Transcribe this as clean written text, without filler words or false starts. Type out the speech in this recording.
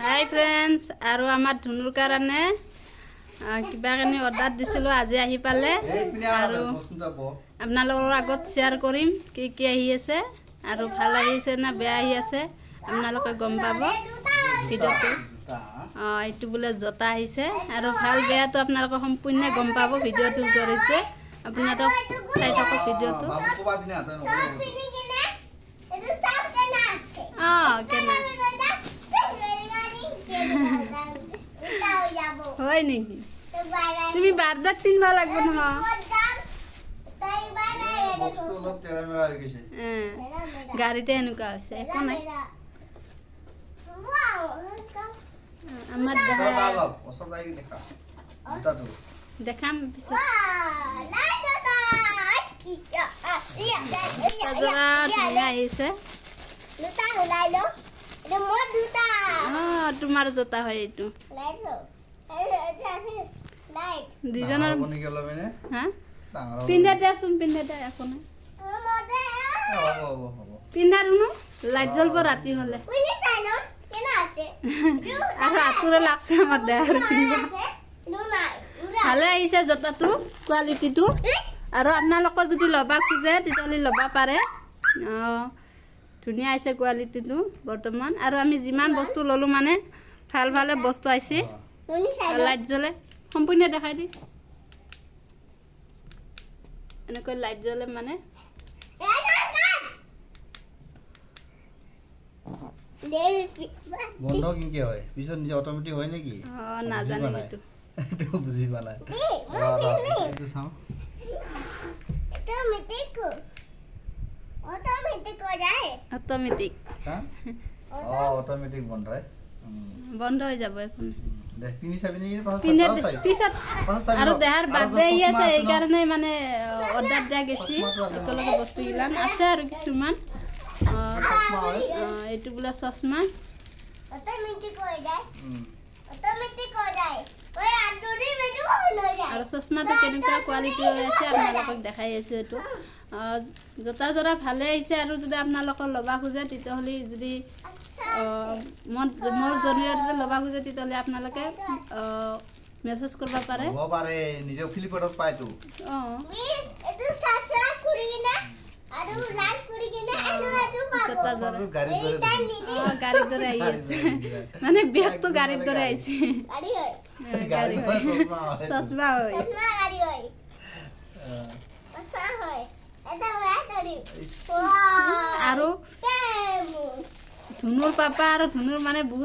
হাই friends আৰু আমাৰ ধুনুৰ কাৰণে কিবাখিনি অৰ্ডাৰ দিছিলোঁ আজি আহি পালে আৰু আপোনালোকৰ আগত শ্বেয়াৰ কৰিম কি কি আহি আছে আৰু ভাল আহিছে না বেয়া আহি আছে আপোনালোকে গম পাব ভিডিঅ'টো এইটো বোলে জোতা আহিছে আৰু ভাল বেয়াটো আপোনালোকে সম্পূৰ্ণ গম পাব ভিডিঅ'টোৰ জৰিয়তে আপোনালোকক চাই থাকক ভিডিঅ'টো কেনা হয় নেকি তুমি বাৰ্দাত পিন্ধিব লাগিব নহয় গাড়ীতে এনেকুৱা হৈছে একো নাই আমাৰ দেখাম পিছত ধুনীয়া আহিছে তোমাৰ জোতা হয় এইটো দুজনৰ পিন্ধা দিয়াচোন পিন্ধা দিয়া একো নাই পিন্ধা ধুনু লাইট জ্বলব ৰাতি হলে আৰু আঁতৰে লাগছে আমাৰ দেহ ভালে আহিছে জোতাটো কোৱালিটিটো আৰু আপোনালোকৰ যদি ল'বা খোজে তেতিয়াহ'লে ল'ব পাৰে ধুনীয়া আহিছে কোৱালিটিটো বৰ্তমান আৰু আমি যিমান বস্তু ল'লোঁ মানে ভাল ভালে বস্তু আহিছে লাইট জ্বলে সম্পূৰ্ণ দেখাই দি এনেকৈ লাইট জ্বলে মানে বন্ধ কি হয় পিছত নিজে অটোমেটিক হয় নেকি নাজানো এইটো এইটো বুজি পোৱা নাই এইটো চাওঁ অটোমেটিক অটোমেটিক বন্ধ হয় বন্ধ হৈ যাব এখন দেখ পিনি চাবি নেকি পিছত আৰু দেহাৰ বাৰ্থডে আহি আছে সেইকাৰণে মানে অৰ্ডাৰ দিয়া গেছি একেলগে বস্তুগিলান আছে আৰু কিছুমান এইটো বোলে চশমা আৰু চশমাটো কেনেকুৱা কোৱালিটি হৈ আছে আপোনালোকক দেখাই আছোঁ এইটো জোতা জোৰা ভালে আহিছে আৰু যদি আপোনালোকৰ ল'ব খোজে তেতিয়াহ'লে যদি মোৰ জৰিয়তে ল'ব খোজে তেতিয়াহ'লে আপোনালোকে মেছেজ কৰিব পাৰে নিজে ফ্লিপকাৰ্টত পায়তো গাড়ীৰ দৰে আহি আছে মানে বেগটো গাড়ীৰ দৰে আহিছে চশমা হয় আৰু ধুনুৰ পাপা আৰু ধুনুৰ মানে বহুত